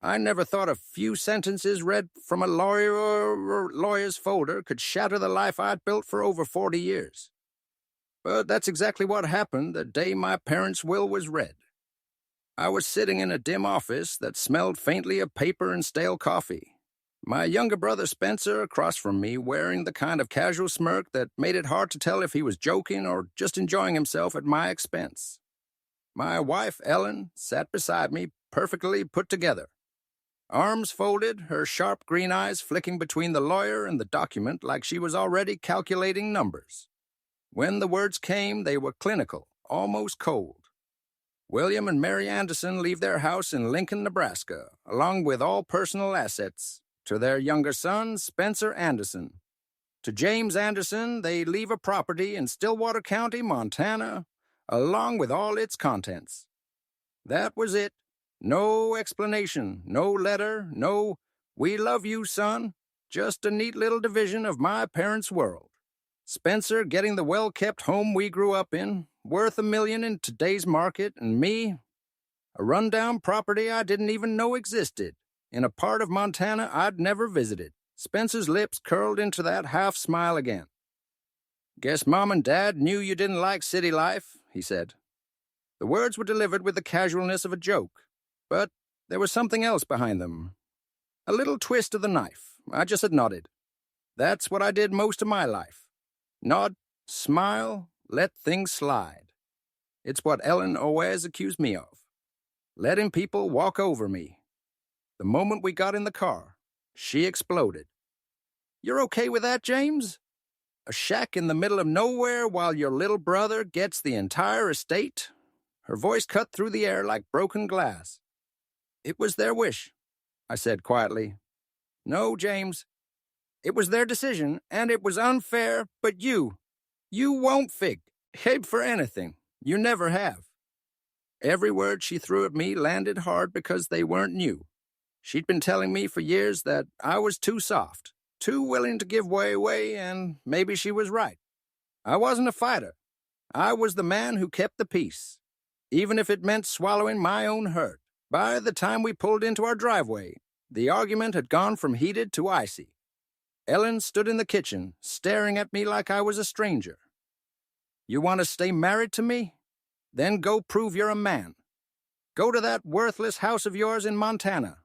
I never thought a few sentences read from a lawyer's folder could shatter the life I'd built for over 40 years. But that's exactly what happened the day my parents' will was read. I was sitting in a dim office that smelled faintly of paper and stale coffee. My younger brother Spencer across from me wearing the kind of casual smirk that made it hard to tell if he was joking or just enjoying himself at my expense. My wife, Ellen, sat beside me, perfectly put together. Arms folded, her sharp green eyes flicking between the lawyer and the document like she was already calculating numbers. When the words came, they were clinical, almost cold. William and Mary Anderson leave their house in Lincoln, Nebraska, along with all personal assets, to their younger son, Spencer Anderson. To James Anderson, they leave a property in Stillwater County, Montana, along with all its contents. That was it. No explanation, no letter, no, "We love you, son," just a neat little division of my parents' world. Spencer getting the well-kept home we grew up in, worth $1 million in today's market, and me, a rundown property I didn't even know existed, in a part of Montana I'd never visited. Spencer's lips curled into that half-smile again. "Guess Mom and Dad knew you didn't like city life," he said. The words were delivered with the casualness of a joke, but there was something else behind them. A little twist of the knife. I just had nodded. That's what I did most of my life. Nod, smile, let things slide. It's what Ellen always accused me of. Letting people walk over me. The moment we got in the car, she exploded. "You're okay with that, James? A shack in the middle of nowhere while your little brother gets the entire estate?" Her voice cut through the air like broken glass. "It was their wish," I said quietly. "No, James. It was their decision, and it was unfair, but you won't fig for anything. You never have." Every word she threw at me landed hard because they weren't new. She'd been telling me for years that I was too soft, too willing to give way, and maybe she was right. I wasn't a fighter. I was the man who kept the peace, even if it meant swallowing my own hurt. By the time we pulled into our driveway, the argument had gone from heated to icy. Ellen stood in the kitchen, staring at me like I was a stranger. "You want to stay married to me? Then go prove you're a man. Go to that worthless house of yours in Montana.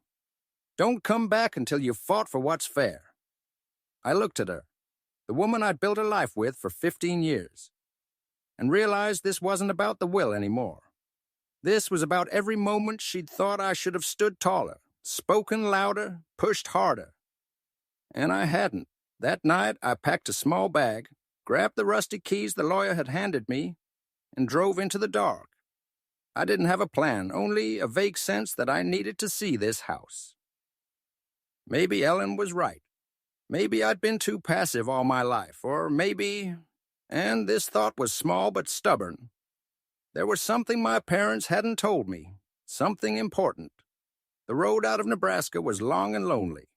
Don't come back until you've fought for what's fair." I looked at her, the woman I'd built a life with for 15 years, and realized this wasn't about the will anymore. This was about every moment she'd thought I should have stood taller, spoken louder, pushed harder. And I hadn't. That night, I packed a small bag, grabbed the rusty keys the lawyer had handed me, and drove into the dark. I didn't have a plan, only a vague sense that I needed to see this house. Maybe Ellen was right. Maybe I'd been too passive all my life, or maybe, and this thought was small but stubborn, there was something my parents hadn't told me, something important. The road out of Nebraska was long and lonely.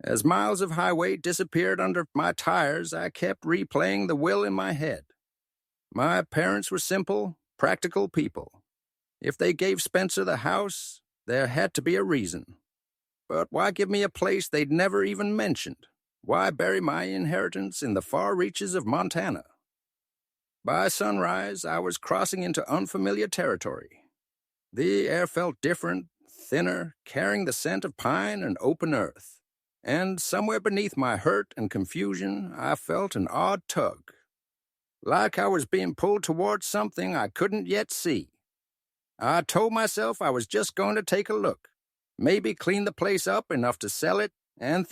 As miles of highway disappeared under my tires, I kept replaying the will in my head. My parents were simple, practical people. If they gave Spencer the house, there had to be a reason. But why give me a place they'd never even mentioned? Why bury my inheritance in the far reaches of Montana? By sunrise, I was crossing into unfamiliar territory. The air felt different, thinner, carrying the scent of pine and open earth. And somewhere beneath my hurt and confusion, I felt an odd tug. Like I was being pulled towards something I couldn't yet see. I told myself I was just going to take a look, maybe clean the place up enough to sell it, and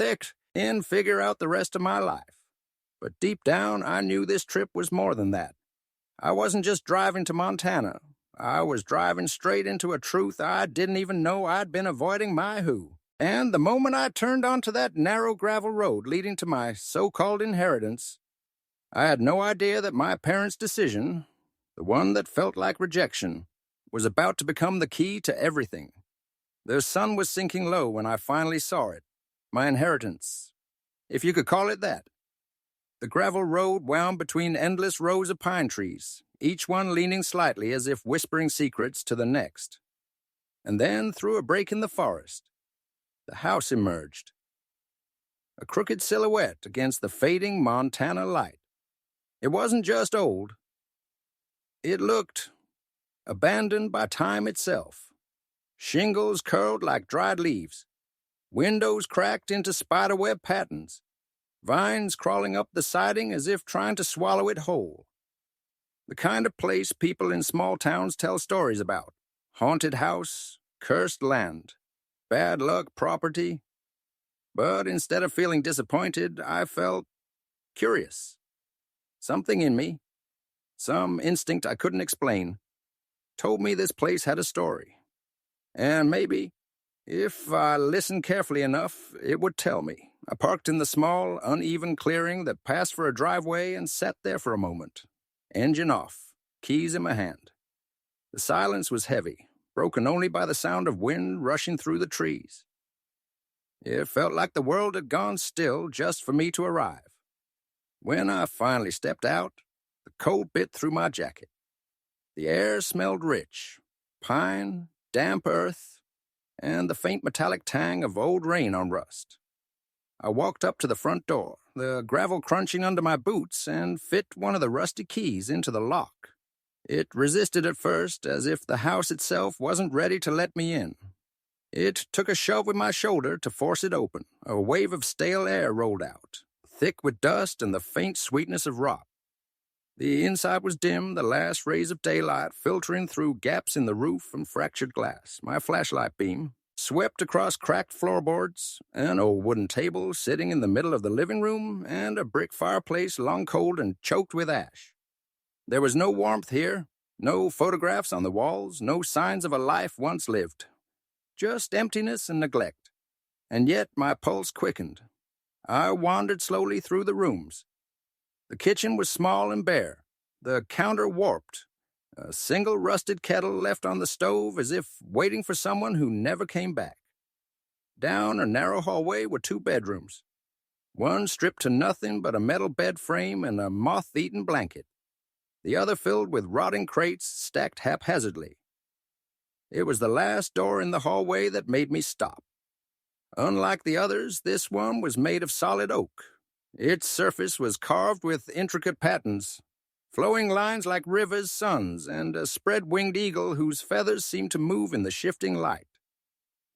figure out the rest of my life. But deep down, I knew this trip was more than that. I wasn't just driving to Montana. I was driving straight into a truth I didn't even know I'd been avoiding my who. And the moment I turned onto that narrow gravel road leading to my so-called inheritance, I had no idea that my parents' decision, the one that felt like rejection, was about to become the key to everything. The sun was sinking low when I finally saw it, my inheritance, if you could call it that. The gravel road wound between endless rows of pine trees, each one leaning slightly as if whispering secrets to the next. And then, through a break in the forest, the house emerged, a crooked silhouette against the fading Montana light. It wasn't just old. It looked abandoned by time itself. Shingles curled like dried leaves, windows cracked into spiderweb patterns, vines crawling up the siding as if trying to swallow it whole. The kind of place people in small towns tell stories about. Haunted house, cursed land, bad luck property. But instead of feeling disappointed, I felt curious. Something in me, some instinct I couldn't explain, told me this place had a story. And maybe, if I listened carefully enough, it would tell me. I parked in the small, uneven clearing that passed for a driveway and sat there for a moment. Engine off, keys in my hand. The silence was heavy, broken only by the sound of wind rushing through the trees. It felt like the world had gone still just for me to arrive. When I finally stepped out, the cold bit through my jacket. The air smelled rich, pine, damp earth, and the faint metallic tang of old rain on rust. I walked up to the front door, the gravel crunching under my boots, and fit one of the rusty keys into the lock. It resisted at first, as if the house itself wasn't ready to let me in. It took a shove with my shoulder to force it open. A wave of stale air rolled out, thick with dust and the faint sweetness of rot. The inside was dim, the last rays of daylight filtering through gaps in the roof and fractured glass. My flashlight beam swept across cracked floorboards, an old wooden table sitting in the middle of the living room, and a brick fireplace long cold and choked with ash. There was no warmth here, no photographs on the walls, no signs of a life once lived. Just emptiness and neglect. And yet my pulse quickened. I wandered slowly through the rooms. The kitchen was small and bare, the counter warped, a single rusted kettle left on the stove as if waiting for someone who never came back. Down a narrow hallway were 2 bedrooms, one stripped to nothing but a metal bed frame and a moth-eaten blanket, the other filled with rotting crates stacked haphazardly. It was the last door in the hallway that made me stop. Unlike the others, this one was made of solid oak. Its surface was carved with intricate patterns, flowing lines like rivers' suns, and a spread-winged eagle whose feathers seemed to move in the shifting light.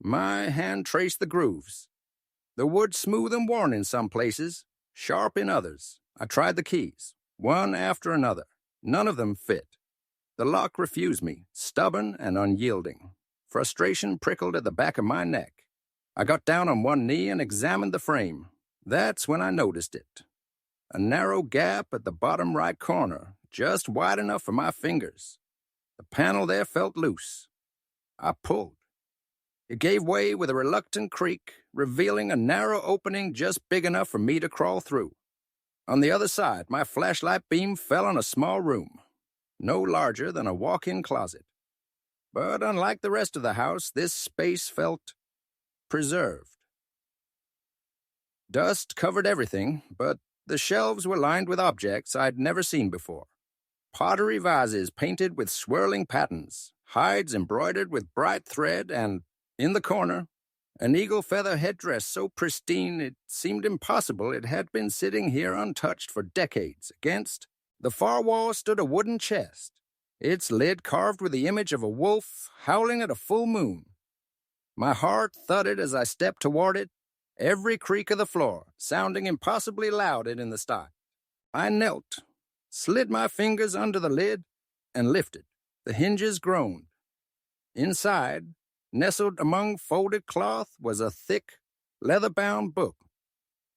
My hand traced the grooves. The wood smooth and worn in some places, sharp in others. I tried the keys, one after another. None of them fit. The lock refused me, stubborn and unyielding. Frustration prickled at the back of my neck. I got down on one knee and examined the frame. That's when I noticed it. A narrow gap at the bottom right corner, just wide enough for my fingers. The panel there felt loose. I pulled. It gave way with a reluctant creak, revealing a narrow opening just big enough for me to crawl through. On the other side, my flashlight beam fell on a small room, no larger than a walk-in closet. But unlike the rest of the house, this space felt preserved. Dust covered everything, but the shelves were lined with objects I'd never seen before. Pottery vases painted with swirling patterns, hides embroidered with bright thread, and, in the corner, an eagle feather headdress so pristine it seemed impossible it had been sitting here untouched for decades. Against the far wall stood a wooden chest, its lid carved with the image of a wolf howling at a full moon. My heart thudded as I stepped toward it, every creak of the floor sounding impossibly loud in the style. I knelt, slid my fingers under the lid, and lifted. The hinges groaned. Inside, nestled among folded cloth, was a thick, leather-bound book.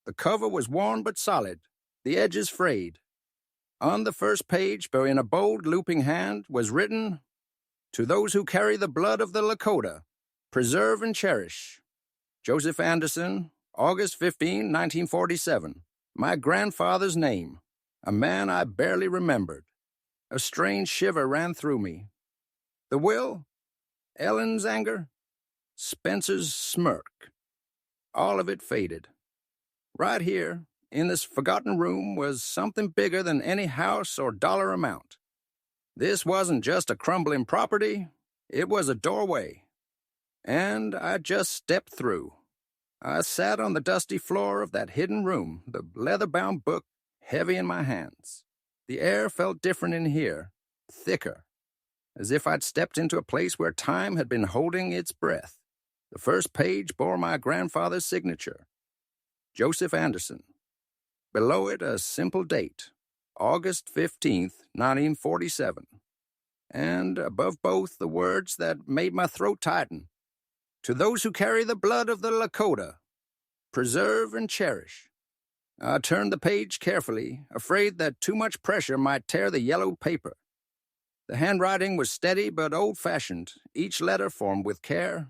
The cover was worn but solid, the edges frayed. On the first page, but in a bold, looping hand, was written, "To those who carry the blood of the Lakota, preserve and cherish. Joseph Anderson, August 15, 1947. My grandfather's name, a man I barely remembered." A strange shiver ran through me. The will? Ellen's anger? Spencer's smirk? All of it faded. Right here, in this forgotten room, was something bigger than any house or dollar amount. This wasn't just a crumbling property. It was a doorway, And I just stepped through. I sat on the dusty floor of that hidden room, the leather-bound book heavy in my hands. The air felt different in here, thicker, as if I'd stepped into a place where time had been holding its breath. The first page bore my grandfather's signature, Joseph Anderson. Below it, a simple date, August 15th, 1947. And above both, the words that made my throat tighten. To those who carry the blood of the Lakota, preserve and cherish. I turned the page carefully, afraid that too much pressure might tear the yellowed paper. The handwriting was steady but old-fashioned, each letter formed with care.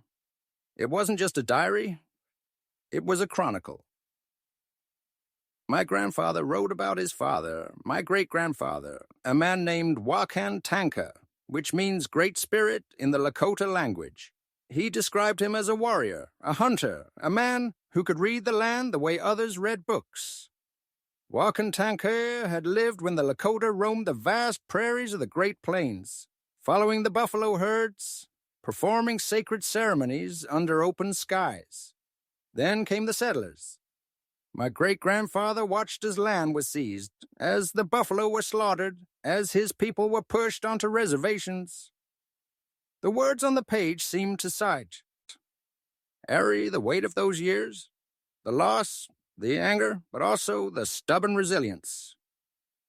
It wasn't just a diary, it was a chronicle. My grandfather wrote about his father, my great-grandfather, a man named Wakan Tanka, which means great spirit in the Lakota language. He described him as a warrior, a hunter, a man who could read the land the way others read books. Wakan Tanka had lived when the Lakota roamed the vast prairies of the Great Plains, following the buffalo herds, performing sacred ceremonies under open skies. Then came the settlers. My great-grandfather watched as land was seized, as the buffalo were slaughtered, as his people were pushed onto reservations. The words on the page seemed to cite the weight of those years, the loss, the anger, but also the stubborn resilience.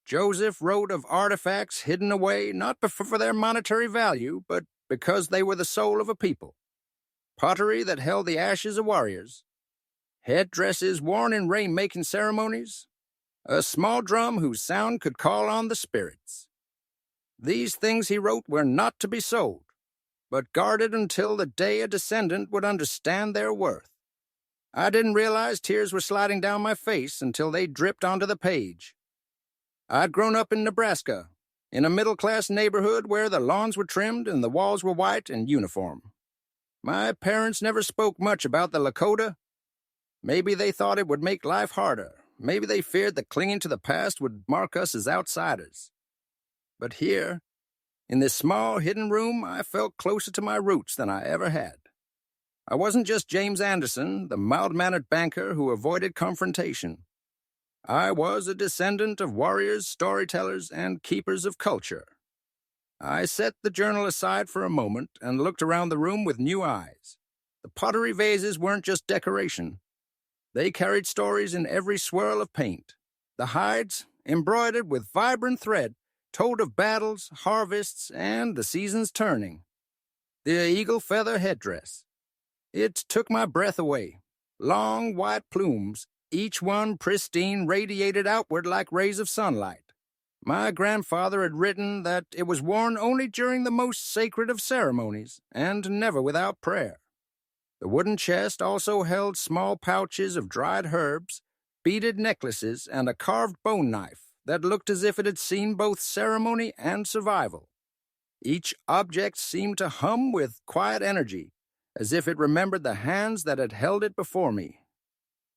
Joseph wrote of artifacts hidden away not for their monetary value, but because they were the soul of a people. Pottery that held the ashes of warriors, headdresses worn in rain-making ceremonies, a small drum whose sound could call on the spirits. These things, he wrote, were not to be sold, but guarded until the day a descendant would understand their worth. I didn't realize tears were sliding down my face until they dripped onto the page. I'd grown up in Nebraska, in a middle-class neighborhood where the lawns were trimmed and the walls were white and uniform. My parents never spoke much about the Lakota. Maybe they thought it would make life harder. Maybe they feared that clinging to the past would mark us as outsiders. But here, in this small, hidden room, I felt closer to my roots than I ever had. I wasn't just James Anderson, the mild-mannered banker who avoided confrontation. I was a descendant of warriors, storytellers, and keepers of culture. I set the journal aside for a moment and looked around the room with new eyes. The pottery vases weren't just decoration. They carried stories in every swirl of paint. The hides, embroidered with vibrant thread, told of battles, harvests, and the seasons turning. The eagle feather headdress. It took my breath away. Long, white plumes, each one pristine, radiated outward like rays of sunlight. My grandfather had written that it was worn only during the most sacred of ceremonies, and never without prayer. The wooden chest also held small pouches of dried herbs, beaded necklaces, and a carved bone knife that looked as if it had seen both ceremony and survival. Each object seemed to hum with quiet energy, as if it remembered the hands that had held it before me.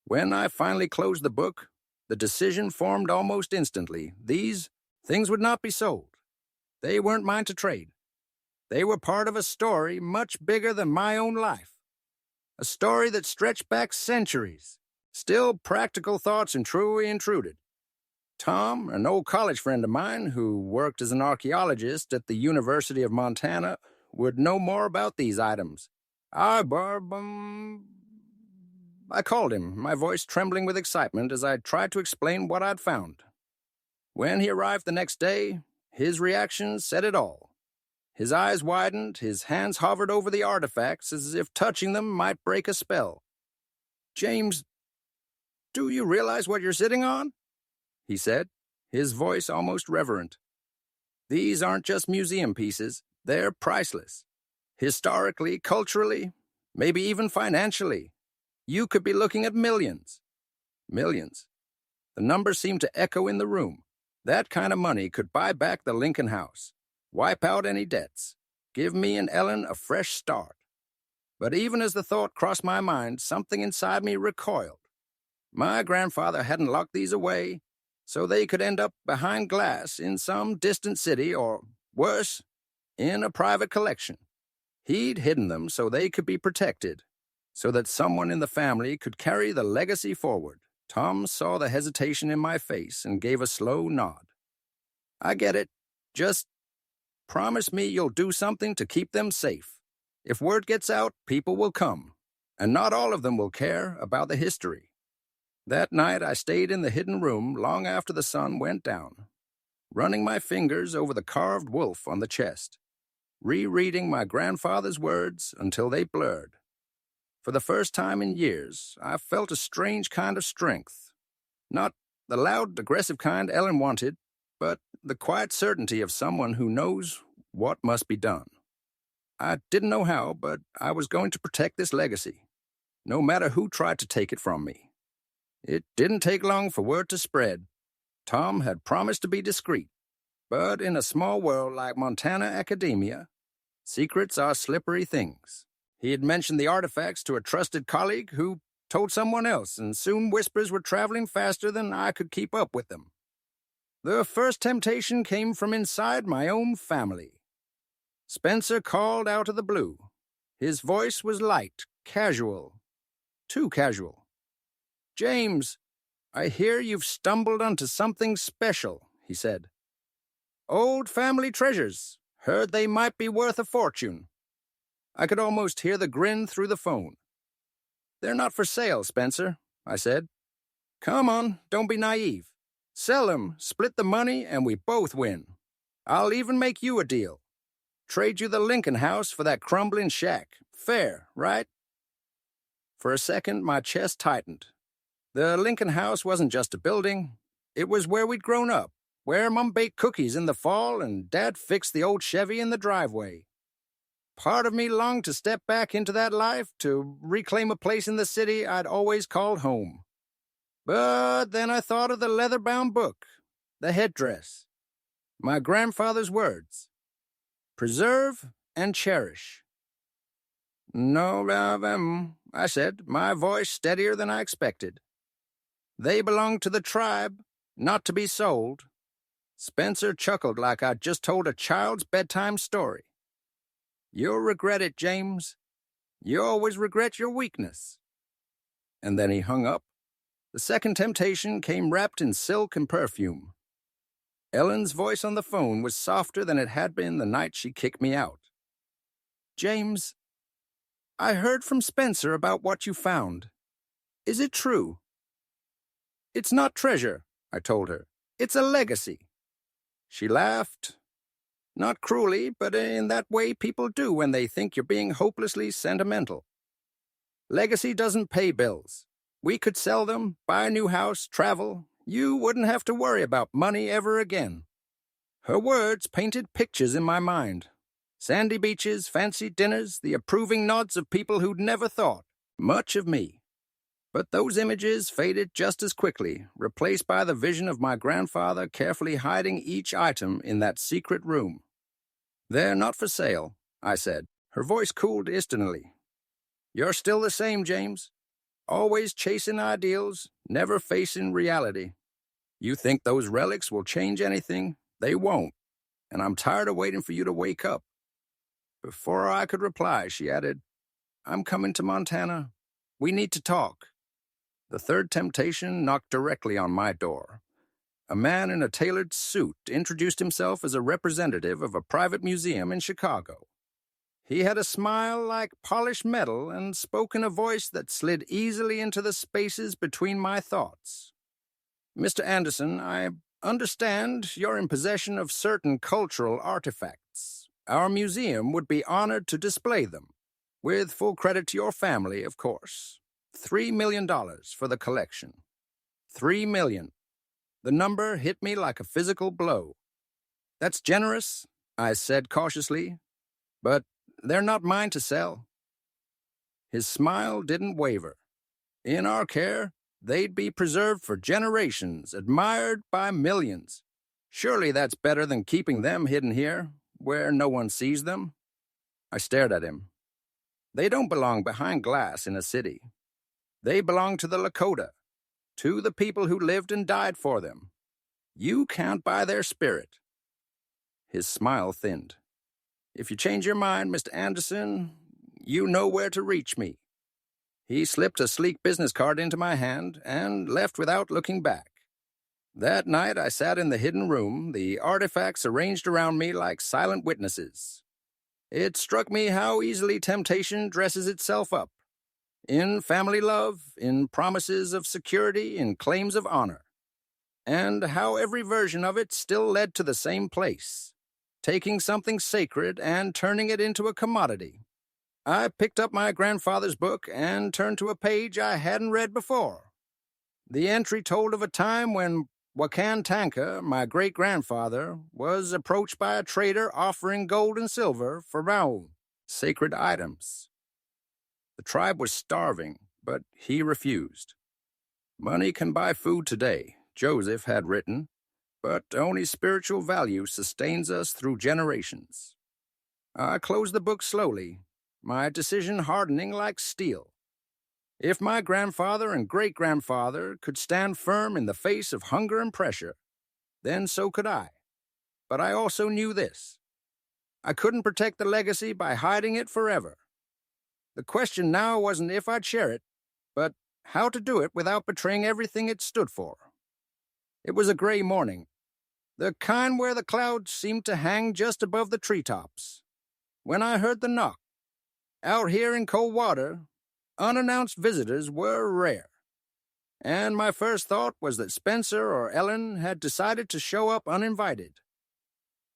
When I finally closed the book, the decision formed almost instantly. These things would not be sold. They weren't mine to trade. They were part of a story much bigger than my own life. A story that stretched back centuries. Still practical thoughts and truly intruded. Tom, an old college friend of mine who worked as an archaeologist at the University of Montana, would know more about these items. I called him, my voice trembling with excitement as I tried to explain what I'd found. When he arrived the next day, his reaction said it all. His eyes widened, his hands hovered over the artifacts as if touching them might break a spell. "James, do you realize what you're sitting on?" he said, his voice almost reverent. "These aren't just museum pieces, they're priceless. Historically, culturally, maybe even financially. You could be looking at millions." Millions. The number seemed to echo in the room. That kind of money could buy back the Lincoln House, wipe out any debts, give me and Ellen a fresh start. But even as the thought crossed my mind, something inside me recoiled. My grandfather hadn't locked these away, so they could end up behind glass in some distant city or, worse, in a private collection. He'd hidden them so they could be protected, so that someone in the family could carry the legacy forward. Tom saw the hesitation in my face and gave a slow nod. I get it. Just promise me you'll do something to keep them safe. If word gets out, people will come, and not all of them will care about the history. That night I stayed in the hidden room long after the sun went down, running my fingers over the carved wolf on the chest, rereading my grandfather's words until they blurred. For the first time in years, I felt a strange kind of strength. Not the loud, aggressive kind Ellen wanted, but the quiet certainty of someone who knows what must be done. I didn't know how, but I was going to protect this legacy, no matter who tried to take it from me. It didn't take long for word to spread. Tom had promised to be discreet, but in a small world like Montana academia, secrets are slippery things. He had mentioned the artifacts to a trusted colleague who told someone else, and soon whispers were traveling faster than I could keep up with them. The first temptation came from inside my own family. Spencer called out of the blue. His voice was light, casual, too casual. "James, I hear you've stumbled onto something special," he said. "Old family treasures. Heard they might be worth a fortune." I could almost hear the grin through the phone. "They're not for sale, Spencer," I said. "Come on, don't be naive. Sell them, split the money, and we both win. I'll even make you a deal. Trade you the Lincoln House for that crumbling shack. Fair, right?" For a second, my chest tightened. The Lincoln House wasn't just a building. It was where we'd grown up, where Mom baked cookies in the fall and Dad fixed the old Chevy in the driveway. Part of me longed to step back into that life, to reclaim a place in the city I'd always called home. But then I thought of the leather-bound book, the headdress, my grandfather's words: "Preserve and cherish." "No, I said, my voice steadier than I expected. "They belong to the tribe, not to be sold." Spencer chuckled like I'd just told a child's bedtime story. "You'll regret it, James. You always regret your weakness." And then he hung up. The second temptation came wrapped in silk and perfume. Ellen's voice on the phone was softer than it had been the night she kicked me out. "James, I heard from Spencer about what you found. Is it true?" "It's not treasure," I told her. "It's a legacy." She laughed. Not cruelly, but in that way people do when they think you're being hopelessly sentimental. "Legacy doesn't pay bills. We could sell them, buy a new house, travel. You wouldn't have to worry about money ever again." Her words painted pictures in my mind. Sandy beaches, fancy dinners, the approving nods of people who'd never thought much of me. But those images faded just as quickly, replaced by the vision of my grandfather carefully hiding each item in that secret room. "They're not for sale," I said. Her voice cooled instantly. "You're still the same, James. Always chasing ideals, never facing reality. You think those relics will change anything? They won't. And I'm tired of waiting for you to wake up." Before I could reply, she added, "I'm coming to Montana. We need to talk." The third temptation knocked directly on my door. A man in a tailored suit introduced himself as a representative of a private museum in Chicago. He had a smile like polished metal and spoke in a voice that slid easily into the spaces between my thoughts. "Mr. Anderson, I understand you're in possession of certain cultural artifacts. Our museum would be honored to display them, with full credit to your family, of course. $3 million for the collection. $3 million. The number hit me like a physical blow. "That's generous," I said cautiously, "but they're not mine to sell." His smile didn't waver. "In our care, they'd be preserved for generations, admired by millions. Surely that's better than keeping them hidden here, where no one sees them." I stared at him. "They don't belong behind glass in a city. They belong to the Lakota, to the people who lived and died for them. You can't buy their spirit." His smile thinned. If you change your mind, Mr. Anderson, you know where to reach me." He slipped a sleek business card into my hand and left without looking back. That night I sat in the hidden room, the artifacts arranged around me like silent witnesses. It struck me how easily temptation dresses itself up. In family love, in promises of security, in claims of honor. And how every version of it still led to the same place, taking something sacred and turning it into a commodity. I picked up my grandfather's book and turned to a page I hadn't read before. The entry told of a time when Wakan Tanka, my great-grandfather, was approached by a trader offering gold and silver for Maui, sacred items. The tribe was starving, but he refused. "Money can buy food today," Joseph had written, "but only spiritual value sustains us through generations." I closed the book slowly, my decision hardening like steel. If my grandfather and great-grandfather could stand firm in the face of hunger and pressure, then so could I. But I also knew this. I couldn't protect the legacy by hiding it forever. The question now wasn't if I'd share it, but how to do it without betraying everything it stood for. It was a gray morning, the kind where the clouds seemed to hang just above the treetops, when I heard the knock. Out here in cold water, unannounced visitors were rare, and my first thought was that Spencer or Ellen had decided to show up uninvited.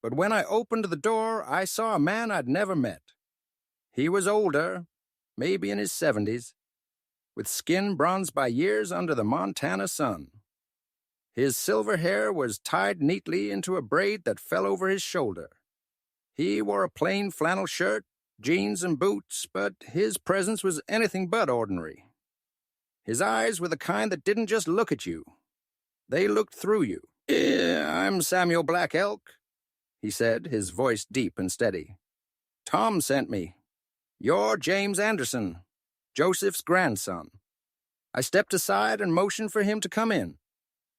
But when I opened the door, I saw a man I'd never met. He was older, maybe in his 70s, with skin bronzed by years under the Montana sun. His silver hair was tied neatly into a braid that fell over his shoulder. He wore a plain flannel shirt, jeans, and boots, but his presence was anything but ordinary. His eyes were the kind that didn't just look at you. They looked through you. "I'm Samuel Black Elk," he said, his voice deep and steady. "Tom sent me. You're James Anderson, Joseph's grandson." I stepped aside and motioned for him to come in.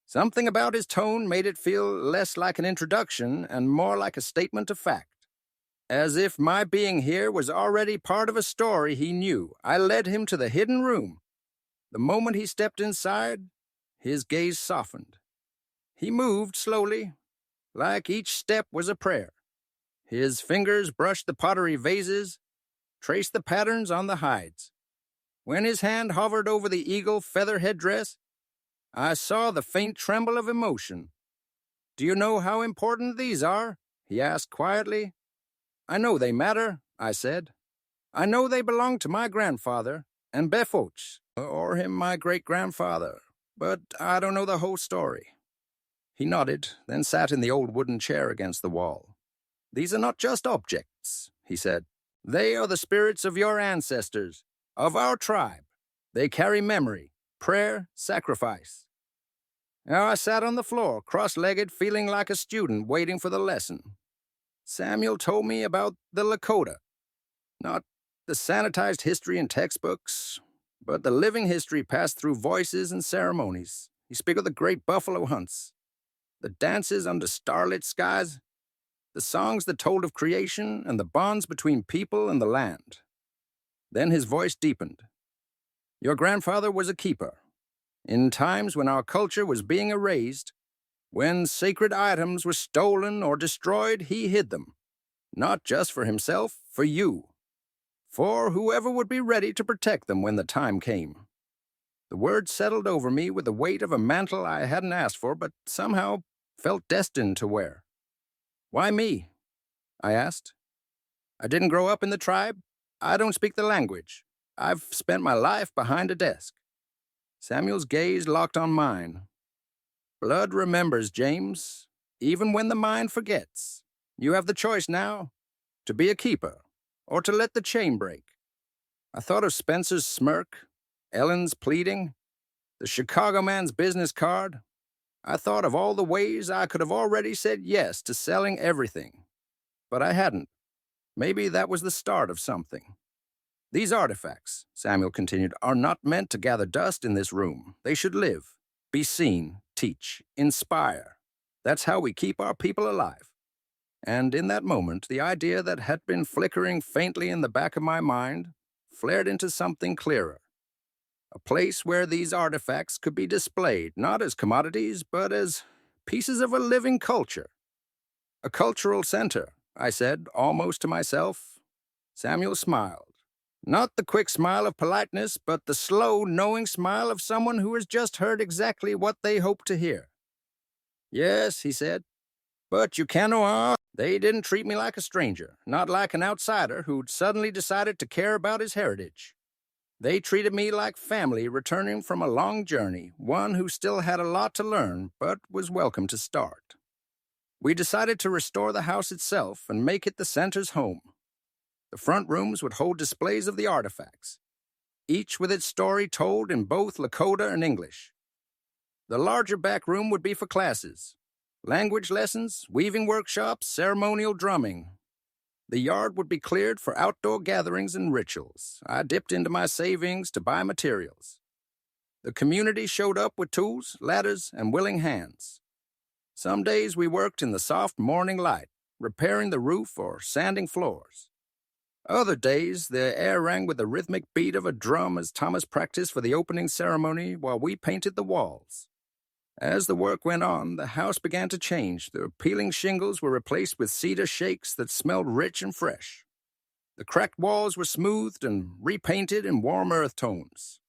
Something about his tone made it feel less like an introduction and more like a statement of fact. As if my being here was already part of a story he knew, I led him to the hidden room. The moment he stepped inside, his gaze softened. He moved slowly, like each step was a prayer. His fingers brushed the pottery vases, traced the patterns on the hides. When his hand hovered over the eagle feather headdress, I saw the faint tremble of emotion. "Do you know how important these are?" he asked quietly. "I know they matter," I said. "I know they belong to my grandfather, and Befoch, or him my great-grandfather, but I don't know the whole story." He nodded, then sat in the old wooden chair against the wall. "These are not just objects," he said. "They are the spirits of your ancestors, of our tribe. They carry memory, prayer, sacrifice." Now I sat on the floor, cross-legged, feeling like a student waiting for the lesson. Samuel told me about the Lakota. Not the sanitized history in textbooks, but the living history passed through voices and ceremonies. He spoke of the great buffalo hunts, the dances under starlit skies, the songs that told of creation and the bonds between people and the land. Then his voice deepened. "Your grandfather was a keeper. In times when our culture was being erased, when sacred items were stolen or destroyed, he hid them. Not just for himself, for you. For whoever would be ready to protect them when the time came." The words settled over me with the weight of a mantle I hadn't asked for, but somehow felt destined to wear. "Why me?" I asked. "I didn't grow up in the tribe. I don't speak the language. I've spent my life behind a desk." Samuel's gaze locked on mine. "Blood remembers, James, even when the mind forgets. You have the choice now, to be a keeper, or to let the chain break." I thought of Spencer's smirk, Ellen's pleading, the Chicago man's business card. I thought of all the ways I could have already said yes to selling everything. But I hadn't. Maybe that was the start of something. "These artifacts," Samuel continued, "are not meant to gather dust in this room. They should live, be seen, teach, inspire. That's how we keep our people alive." And in that moment, the idea that had been flickering faintly in the back of my mind flared into something clearer. A place where these artifacts could be displayed, not as commodities, but as pieces of a living culture. A cultural center, I said, almost to myself. Samuel smiled. Not the quick smile of politeness, but the slow, knowing smile of someone who has just heard exactly what they hoped to hear. Yes, he said, but you cannot. They didn't treat me like a stranger, not like an outsider who'd suddenly decided to care about his heritage. They treated me like family returning from a long journey, one who still had a lot to learn, but was welcome to start. We decided to restore the house itself and make it the center's home. The front rooms would hold displays of the artifacts, each with its story told in both Lakota and English. The larger back room would be for classes, language lessons, weaving workshops, ceremonial drumming. The yard would be cleared for outdoor gatherings and rituals. I dipped into my savings to buy materials. The community showed up with tools, ladders, and willing hands. Some days we worked in the soft morning light, repairing the roof or sanding floors. Other days, the air rang with the rhythmic beat of a drum as Thomas practiced for the opening ceremony while we painted the walls. As the work went on, the house began to change. The peeling shingles were replaced with cedar shakes that smelled rich and fresh. The cracked walls were smoothed and repainted in warm earth tones.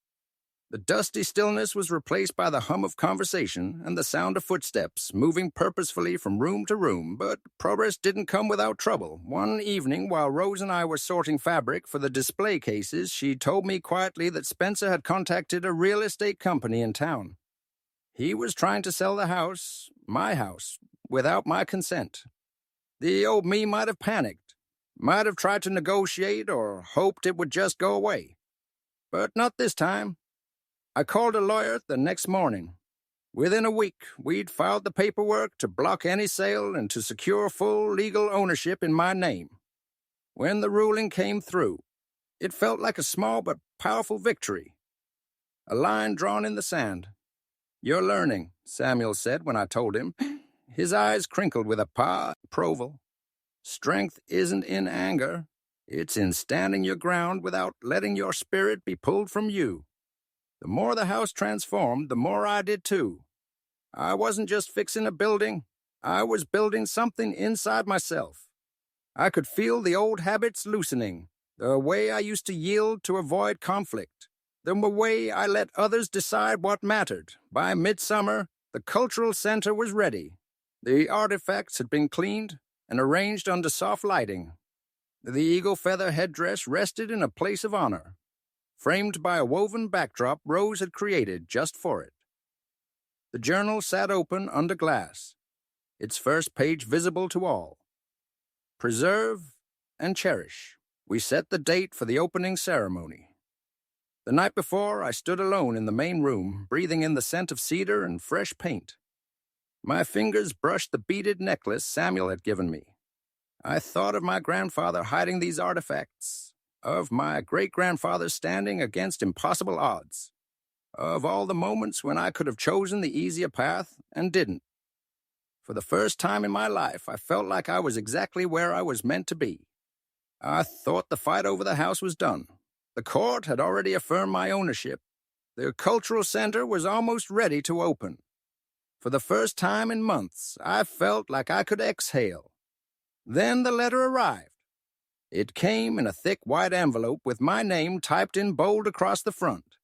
The dusty stillness was replaced by the hum of conversation and the sound of footsteps moving purposefully from room to room, but progress didn't come without trouble. One evening, while Rose and I were sorting fabric for the display cases, she told me quietly that Spencer had contacted a real estate company in town. He was trying to sell the house, my house, without my consent. The old me might have panicked, might have tried to negotiate or hoped it would just go away. But not this time. I called a lawyer the next morning. Within a week, we'd filed the paperwork to block any sale and to secure full legal ownership in my name. When the ruling came through, it felt like a small but powerful victory. A line drawn in the sand. "You're learning," Samuel said when I told him. His eyes crinkled with approval. "Strength isn't in anger. It's in standing your ground without letting your spirit be pulled from you." The more the house transformed, the more I did too. I wasn't just fixing a building. I was building something inside myself. I could feel the old habits loosening, the way I used to yield to avoid conflict, the way I let others decide what mattered. By midsummer, the cultural center was ready. The artifacts had been cleaned and arranged under soft lighting. The eagle feather headdress rested in a place of honor, framed by a woven backdrop Rose had created just for it. The journal sat open under glass, its first page visible to all. Preserve and cherish. We set the date for the opening ceremony. The night before, I stood alone in the main room, breathing in the scent of cedar and fresh paint. My fingers brushed the beaded necklace Samuel had given me. I thought of my grandfather hiding these artifacts, of my great-grandfather standing against impossible odds, of all the moments when I could have chosen the easier path and didn't. For the first time in my life, I felt like I was exactly where I was meant to be. I thought the fight over the house was done. The court had already affirmed my ownership. The cultural center was almost ready to open. For the first time in months, I felt like I could exhale. Then the letter arrived. It came in a thick white envelope with my name typed in bold across the front.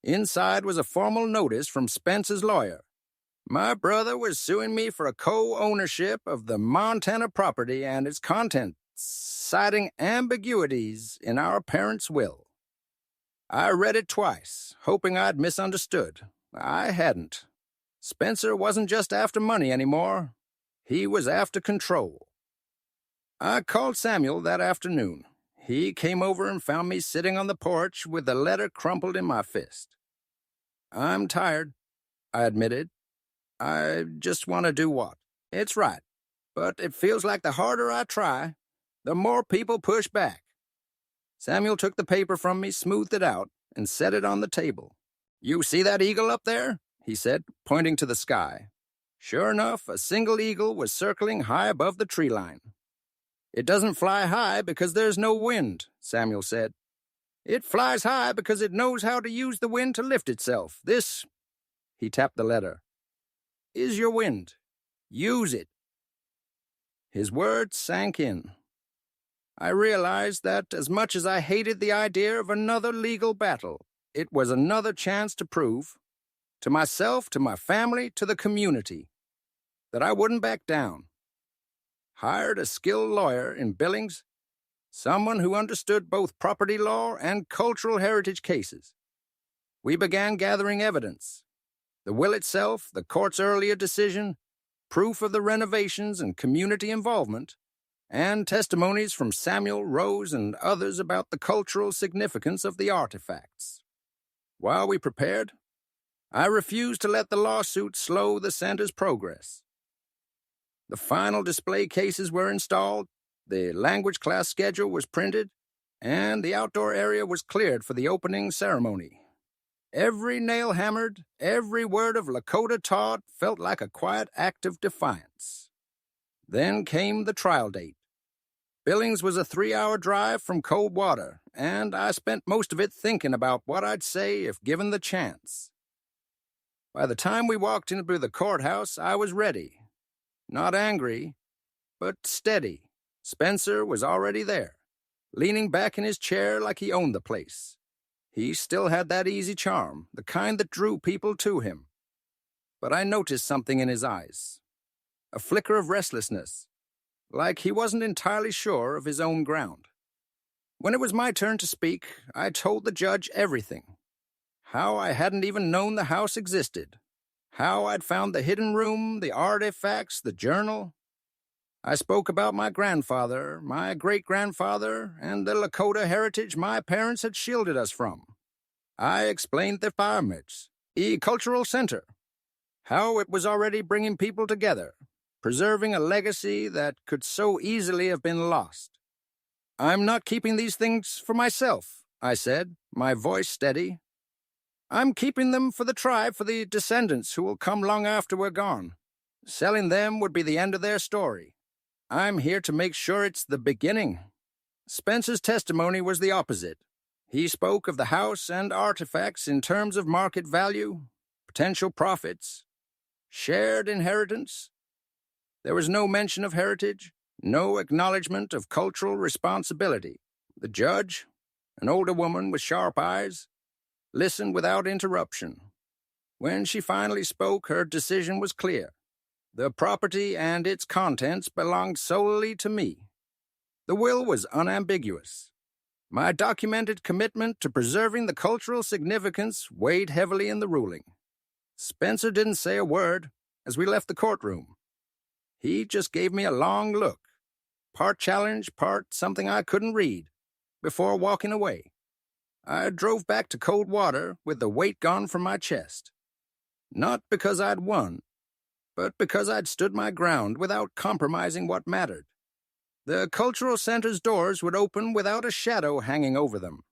Inside was a formal notice from Spencer's lawyer. My brother was suing me for a co-ownership of the Montana property and its contents, citing ambiguities in our parents' will. I read it twice, hoping I'd misunderstood. I hadn't. Spencer wasn't just after money anymore. He was after control. I called Samuel that afternoon. He came over and found me sitting on the porch with the letter crumpled in my fist. "I'm tired," I admitted. "I just want to do what? It's right. But it feels like the harder I try, the more people push back." Samuel took the paper from me, smoothed it out, and set it on the table. "You see that eagle up there?" he said, pointing to the sky. Sure enough, a single eagle was circling high above the tree line. "It doesn't fly high because there's no wind," Samuel said. "It flies high because it knows how to use the wind to lift itself. This," he tapped the letter, "is your wind. Use it." His words sank in. I realized that as much as I hated the idea of another legal battle, it was another chance to prove, to myself, to my family, to the community, that I wouldn't back down. Hired a skilled lawyer in Billings, someone who understood both property law and cultural heritage cases. We began gathering evidence. The will itself, the court's earlier decision, proof of the renovations and community involvement, and testimonies from Samuel, Rose, and others about the cultural significance of the artifacts. While we prepared, I refused to let the lawsuit slow the center's progress. The final display cases were installed, the language class schedule was printed, and the outdoor area was cleared for the opening ceremony. Every nail hammered, every word of Lakota taught felt like a quiet act of defiance. Then came the trial date. Billings was a 3-hour drive from cold water, and I spent most of it thinking about what I'd say if given the chance. By the time we walked into the courthouse, I was ready. Not angry, but steady. Spencer was already there, leaning back in his chair like he owned the place. He still had that easy charm, the kind that drew people to him. But I noticed something in his eyes, a flicker of restlessness, like he wasn't entirely sure of his own ground. When it was my turn to speak, I told the judge everything. How I hadn't even known the house existed. How I'd found the hidden room, the artifacts, the journal. I spoke about my grandfather, my great-grandfather, and the Lakota heritage my parents had shielded us from. I explained the pyramids, the cultural center, how it was already bringing people together, preserving a legacy that could so easily have been lost. "I'm not keeping these things for myself," I said, my voice steady. "I'm keeping them for the tribe, for the descendants who will come long after we're gone. Selling them would be the end of their story. I'm here to make sure it's the beginning." Spencer's testimony was the opposite. He spoke of the house and artifacts in terms of market value, potential profits, shared inheritance. There was no mention of heritage, no acknowledgement of cultural responsibility. The judge, an older woman with sharp eyes, listened without interruption. When she finally spoke, her decision was clear. The property and its contents belonged solely to me. The will was unambiguous. My documented commitment to preserving the cultural significance weighed heavily in the ruling. Spencer didn't say a word as we left the courtroom. He just gave me a long look, part challenge, part something I couldn't read, before walking away. I drove back to cold water with the weight gone from my chest. Not because I'd won, but because I'd stood my ground without compromising what mattered. The cultural center's doors would open without a shadow hanging over them.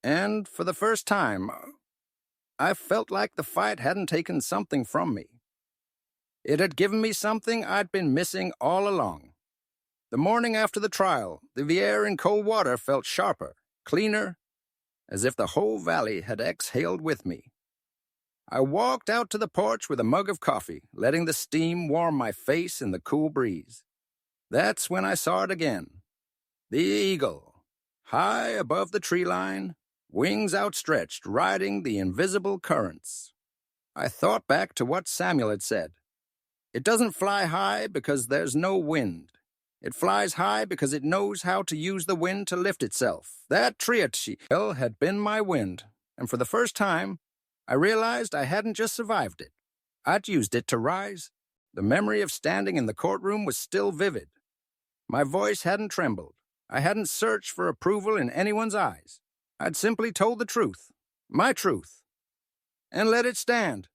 And for the first time, I felt like the fight hadn't taken something from me. It had given me something I'd been missing all along. The morning after the trial, the air in cold water felt sharper, cleaner, as if the whole valley had exhaled with me. I walked out to the porch with a mug of coffee, letting the steam warm my face in the cool breeze. That's when I saw it again. The eagle, high above the tree line, wings outstretched, riding the invisible currents. I thought back to what Samuel had said. It doesn't fly high because there's no wind. It flies high because it knows how to use the wind to lift itself. That triachiel had been my wind, and for the first time, I realized I hadn't just survived it. I'd used it to rise. The memory of standing in the courtroom was still vivid. My voice hadn't trembled. I hadn't searched for approval in anyone's eyes. I'd simply told the truth, my truth, and let it stand.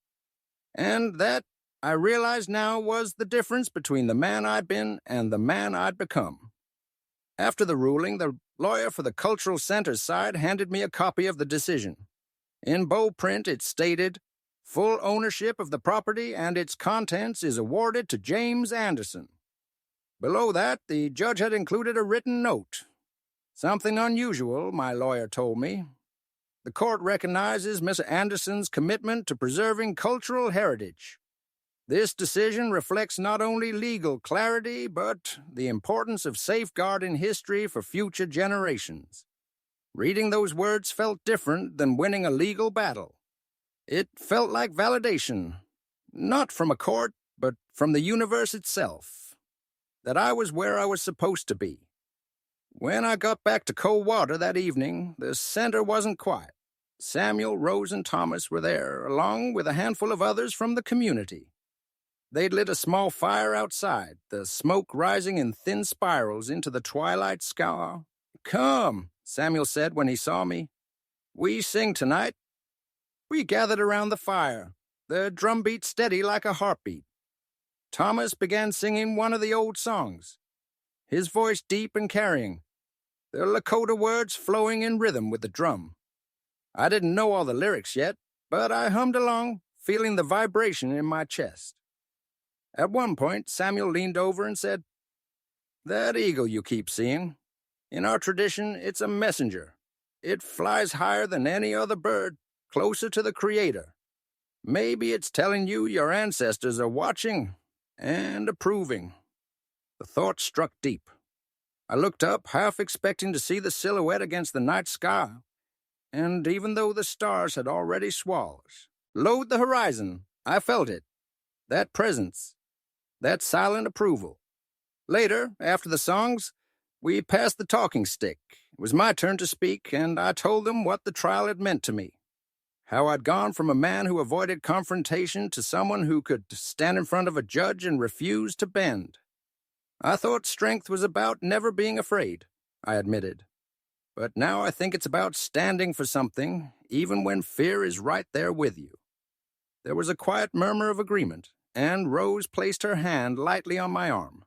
And that, I realized now, was the difference between the man I'd been and the man I'd become. After the ruling, the lawyer for the Cultural Center's side handed me a copy of the decision. In bold print, it stated, Full ownership of the property and its contents is awarded to James Anderson. Below that, the judge had included a written note. Something unusual, my lawyer told me. The court recognizes Mr. Anderson's commitment to preserving cultural heritage. This decision reflects not only legal clarity, but the importance of safeguarding history for future generations. Reading those words felt different than winning a legal battle. It felt like validation, not from a court, but from the universe itself, that I was where I was supposed to be. When I got back to Coldwater that evening, the center wasn't quiet. Samuel, Rose, and Thomas were there, along with a handful of others from the community. They'd lit a small fire outside, the smoke rising in thin spirals into the twilight sky. "Come," Samuel said when he saw me. "We sing tonight." We gathered around the fire, the drumbeat steady like a heartbeat. Thomas began singing one of the old songs, his voice deep and carrying, the Lakota words flowing in rhythm with the drum. I didn't know all the lyrics yet, but I hummed along, feeling the vibration in my chest. At one point, Samuel leaned over and said, "That eagle you keep seeing, in our tradition, it's a messenger. It flies higher than any other bird, closer to the Creator. Maybe it's telling you your ancestors are watching and approving." The thought struck deep. I looked up, half expecting to see the silhouette against the night sky, and even though the stars had already swallowed, lowered the horizon, I felt it. That presence, that silent approval. Later, after the songs, we passed the talking stick. It was my turn to speak, and I told them what the trial had meant to me. How I'd gone from a man who avoided confrontation to someone who could stand in front of a judge and refuse to bend. I thought strength was about never being afraid, I admitted. But now I think it's about standing for something, even when fear is right there with you. There was a quiet murmur of agreement, and Rose placed her hand lightly on my arm.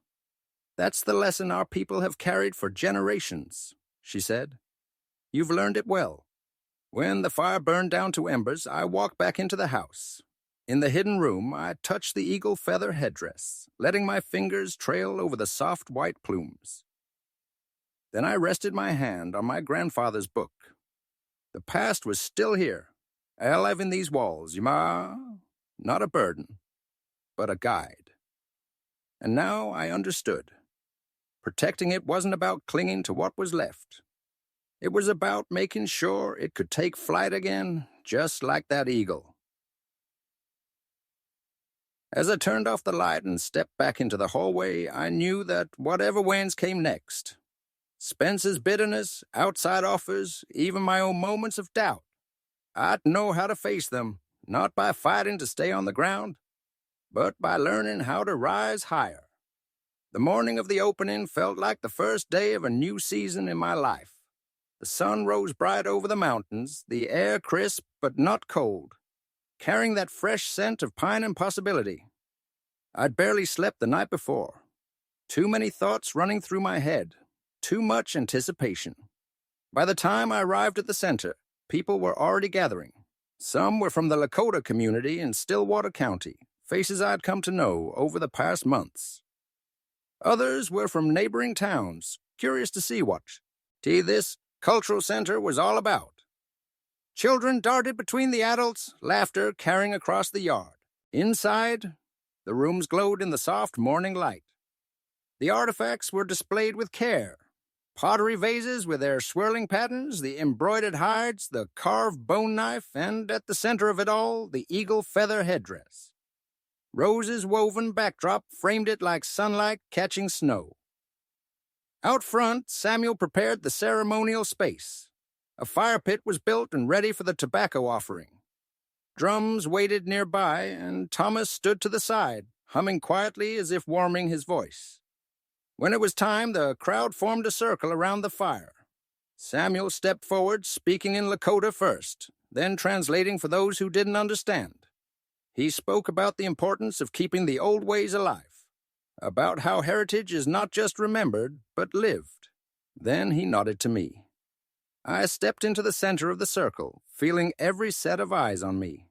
"That's the lesson our people have carried for generations," she said. "You've learned it well." When the fire burned down to embers, I walked back into the house. In the hidden room, I touched the eagle feather headdress, letting my fingers trail over the soft white plumes. Then I rested my hand on my grandfather's book. The past was still here, alive in these walls, not a burden, but a guide. And now I understood. Protecting it wasn't about clinging to what was left. It was about making sure it could take flight again, just like that eagle. As I turned off the light and stepped back into the hallway, I knew that whatever winds came next, Spencer's bitterness, outside offers, even my own moments of doubt, I'd know how to face them, not by fighting to stay on the ground, but by learning how to rise higher. The morning of the opening felt like the first day of a new season in my life. The sun rose bright over the mountains, the air crisp but not cold, carrying that fresh scent of pine and possibility. I'd barely slept the night before. Too many thoughts running through my head, too much anticipation. By the time I arrived at the center, people were already gathering. Some were from the Lakota community in Stillwater County, faces I'd come to know over the past months. Others were from neighboring towns, curious to see what this cultural center was all about. Children darted between the adults, laughter carrying across the yard. Inside, the rooms glowed in the soft morning light. The artifacts were displayed with care. Pottery vases with their swirling patterns, the embroidered hides, the carved bone knife, and at the center of it all, the eagle feather headdress. Rose's woven backdrop framed it like sunlight catching snow. Out front, Samuel prepared the ceremonial space. A fire pit was built and ready for the tobacco offering. Drums waited nearby, and Thomas stood to the side, humming quietly as if warming his voice. When it was time, the crowd formed a circle around the fire. Samuel stepped forward, speaking in Lakota first, then translating for those who didn't understand. He spoke about the importance of keeping the old ways alive, about how heritage is not just remembered, but lived. Then he nodded to me. I stepped into the center of the circle, feeling every set of eyes on me.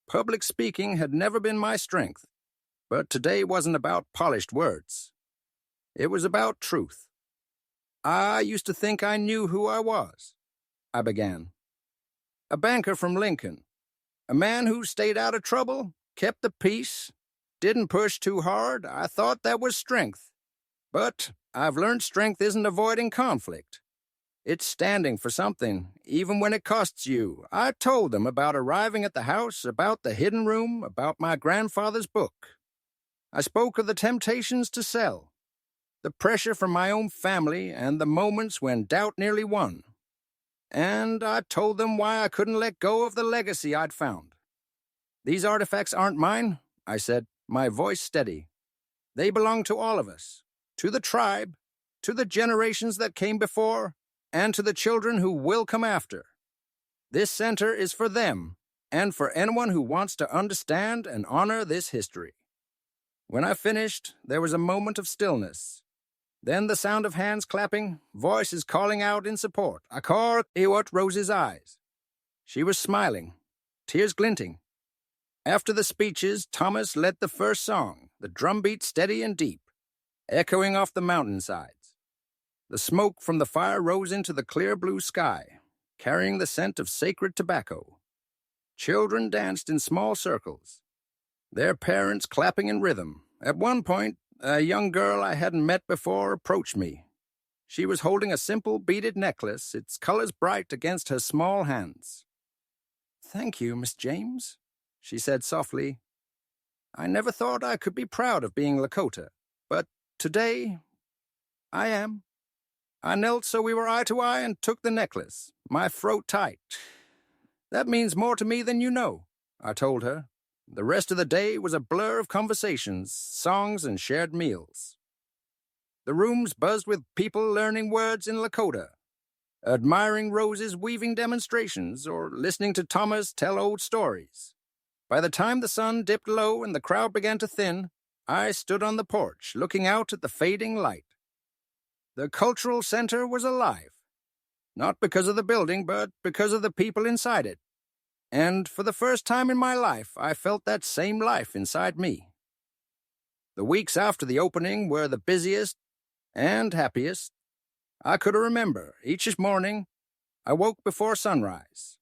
Public speaking had never been my strength, but today wasn't about polished words. It was about truth. I used to think I knew who I was. I began. A banker from Lincoln. A man who stayed out of trouble, kept the peace, didn't push too hard. I thought that was strength. But I've learned strength isn't avoiding conflict. It's standing for something, even when it costs you. I told them about arriving at the house, about the hidden room, about my grandfather's book. I spoke of the temptations to sell, the pressure from my own family, and the moments when doubt nearly won. And I told them why I couldn't let go of the legacy I'd found. These artifacts aren't mine, I said, my voice steady. They belong to all of us, to the tribe, to the generations that came before, and to the children who will come after. This center is for them, and for anyone who wants to understand and honor this history. When I finished, there was a moment of stillness. Then the sound of hands clapping, voices calling out in support. Akar Iwat Rose's eyes. She was smiling, tears glinting. After the speeches, Thomas led the first song, the drumbeat steady and deep, echoing off the mountainsides. The smoke from the fire rose into the clear blue sky, carrying the scent of sacred tobacco. Children danced in small circles, their parents clapping in rhythm. At one point, a young girl I hadn't met before approached me. She was holding a simple beaded necklace, its colors bright against her small hands. "Thank you, Miss James," she said softly. "I never thought I could be proud of being Lakota, but today I am." I knelt so we were eye to eye and took the necklace, my throat tight. "That means more to me than you know," I told her. The rest of the day was a blur of conversations, songs, and shared meals. The rooms buzzed with people learning words in Lakota, admiring Rose's weaving demonstrations, or listening to Thomas tell old stories. By the time the sun dipped low and the crowd began to thin, I stood on the porch, looking out at the fading light. The cultural center was alive, not because of the building, but because of the people inside it. And for the first time in my life, I felt that same life inside me. The weeks after the opening were the busiest and happiest I could remember. Each morning, I woke before sunrise,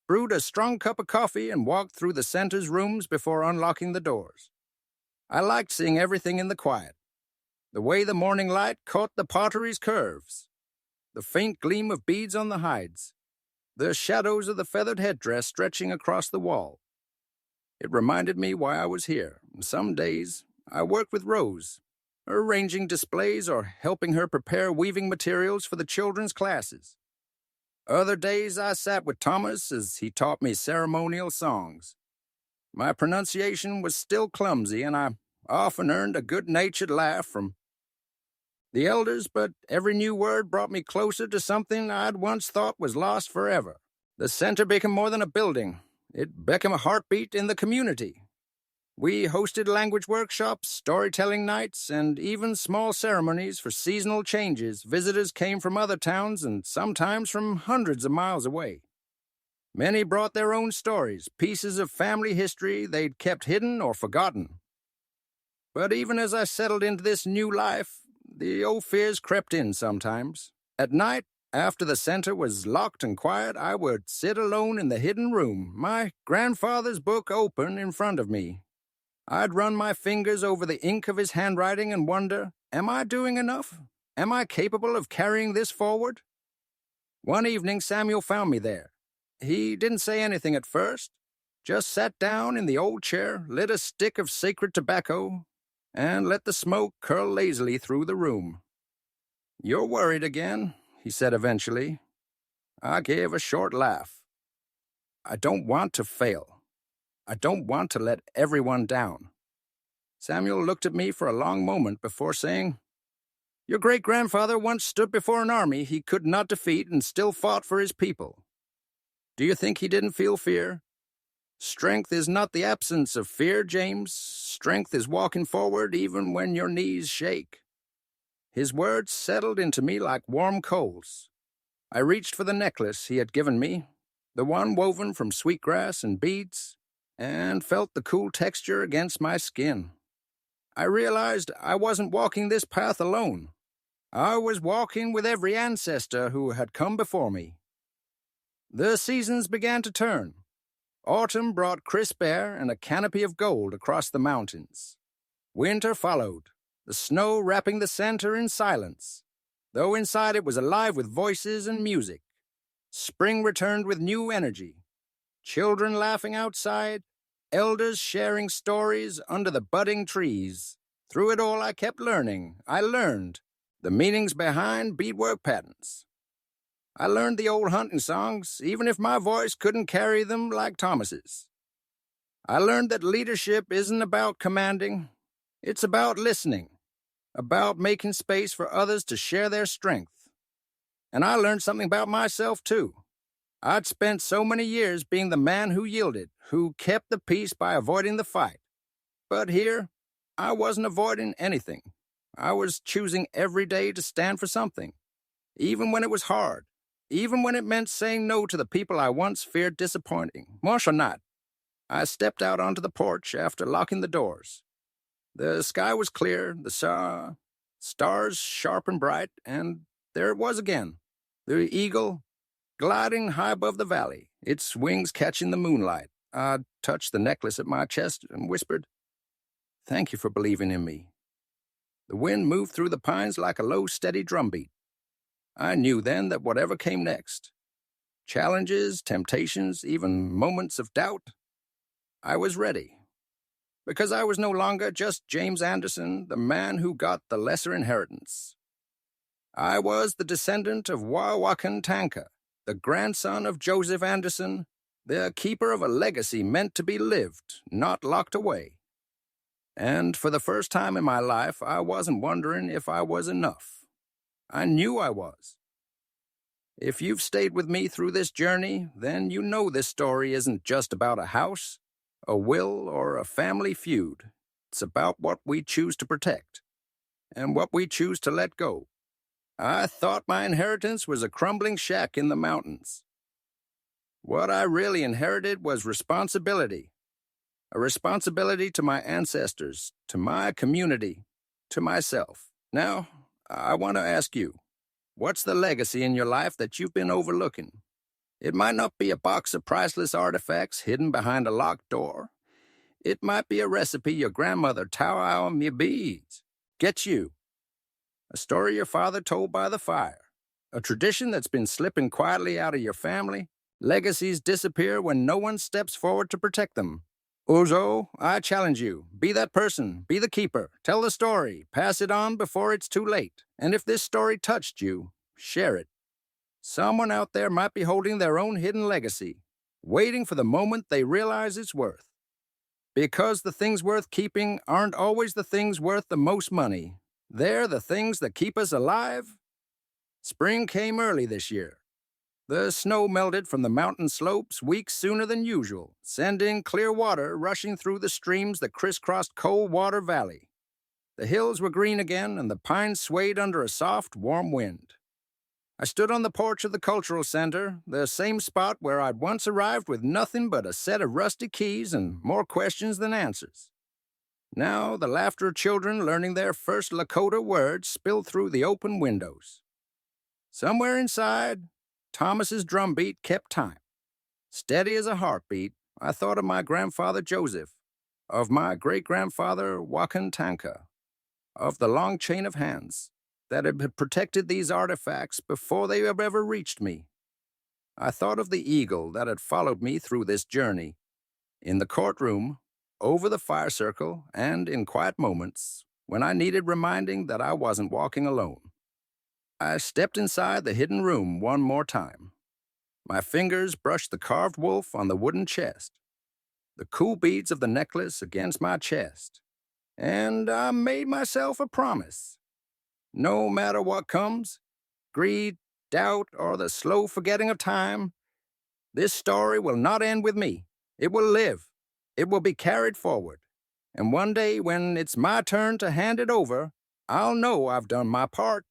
brewed a strong cup of coffee, and walked through the center's rooms before unlocking the doors. I liked seeing everything in the quiet, the way the morning light caught the pottery's curves, the faint gleam of beads on the hides, the shadows of the feathered headdress stretching across the wall. It reminded me why I was here. Some days, I worked with Rose, arranging displays or helping her prepare weaving materials for the children's classes. Other days, I sat with Thomas as he taught me ceremonial songs. My pronunciation was still clumsy, and I often earned a good-natured laugh from the elders, but every new word brought me closer to something I'd once thought was lost forever. The center became more than a building. It became a heartbeat in the community. We hosted language workshops, storytelling nights, and even small ceremonies for seasonal changes. Visitors came from other towns and sometimes from hundreds of miles away. Many brought their own stories, pieces of family history they'd kept hidden or forgotten. But even as I settled into this new life, the old fears crept in sometimes. At night, after the center was locked and quiet, I would sit alone in the hidden room, my grandfather's book open in front of me. I'd run my fingers over the ink of his handwriting and wonder, am I doing enough? Am I capable of carrying this forward? One evening, Samuel found me there. He didn't say anything at first, just sat down in the old chair, lit a stick of sacred tobacco, and let the smoke curl lazily through the room. "You're worried again," he said eventually. I gave a short laugh. "I don't want to fail. I don't want to let everyone down." Samuel looked at me for a long moment before saying, "Your great-grandfather once stood before an army he could not defeat and still fought for his people. Do you think he didn't feel fear? Strength is not the absence of fear, James. Strength is walking forward even when your knees shake." His words settled into me like warm coals. I reached for the necklace he had given me, the one woven from sweetgrass and beads. and felt the cool texture against my skin. I realized I wasn't walking this path alone. I was walking with every ancestor who had come before me. The seasons began to turn. Autumn brought crisp air and a canopy of gold across the mountains. Winter followed, the snow wrapping the center in silence, though inside it was alive with voices and music. Spring returned with new energy. Children laughing outside, elders sharing stories under the budding trees. Through it all, I kept learning. I learned the meanings behind beadwork patterns. I learned the old hunting songs, even if my voice couldn't carry them like Thomas's. I learned that leadership isn't about commanding. It's about listening, about making space for others to share their strength. And I learned something about myself, too. I'd spent so many years being the man who yielded, who kept the peace by avoiding the fight. But here, I wasn't avoiding anything. I was choosing every day to stand for something, even when it was hard, even when it meant saying no to the people I once feared disappointing. Marsh or not, I stepped out onto the porch after locking the doors. The sky was clear, the stars sharp and bright, and there it was again, the eagle, gliding high above the valley, its wings catching the moonlight. I touched the necklace at my chest and whispered, "Thank you for believing in me." The wind moved through the pines like a low, steady drumbeat. I knew then that whatever came next, challenges, temptations, even moments of doubt, I was ready. Because I was no longer just James Anderson, the man who got the lesser inheritance. I was the descendant of Wawakan Tanka, the grandson of Joseph Anderson, the keeper of a legacy meant to be lived, not locked away. And for the first time in my life, I wasn't wondering if I was enough. I knew I was. If you've stayed with me through this journey, then you know this story isn't just about a house, a will, or a family feud. It's about what we choose to protect and what we choose to let go. I thought my inheritance was a crumbling shack in the mountains. What I really inherited was responsibility. A responsibility to my ancestors, to my community, to myself. Now, I want to ask you, what's the legacy in your life that you've been overlooking? It might not be a box of priceless artifacts hidden behind a locked door. It might be a recipe your grandmother taught me beads. Get you. A story your father told by the fire. A tradition that's been slipping quietly out of your family. Legacies disappear when no one steps forward to protect them. Uzo, I challenge you. Be that person. Be the keeper. Tell the story. Pass it on before it's too late. And if this story touched you, share it. Someone out there might be holding their own hidden legacy, waiting for the moment they realize its worth. Because the things worth keeping aren't always the things worth the most money. They're the things that keep us alive. Spring came early this year. The snow melted from the mountain slopes weeks sooner than usual, sending clear water rushing through the streams that crisscrossed Coldwater Valley. The hills were green again, and the pines swayed under a soft, warm wind. I stood on the porch of the cultural center, the same spot where I'd once arrived with nothing but a set of rusty keys and more questions than answers. Now the laughter of children learning their first Lakota words spilled through the open windows. Somewhere inside, Thomas's drumbeat kept time. Steady as a heartbeat, I thought of my grandfather Joseph, of my great-grandfather Wakan Tanka, of the long chain of hands that had protected these artifacts before they had ever reached me. I thought of the eagle that had followed me through this journey, in the courtroom, over the fire circle, and in quiet moments when I needed reminding that I wasn't walking alone. I stepped inside the hidden room one more time. My fingers brushed the carved wolf on the wooden chest, the cool beads of the necklace against my chest, and I made myself a promise. No matter what comes, greed, doubt, or the slow forgetting of time, this story will not end with me. It will live. It will be carried forward. And one day when it's my turn to hand it over, I'll know I've done my part.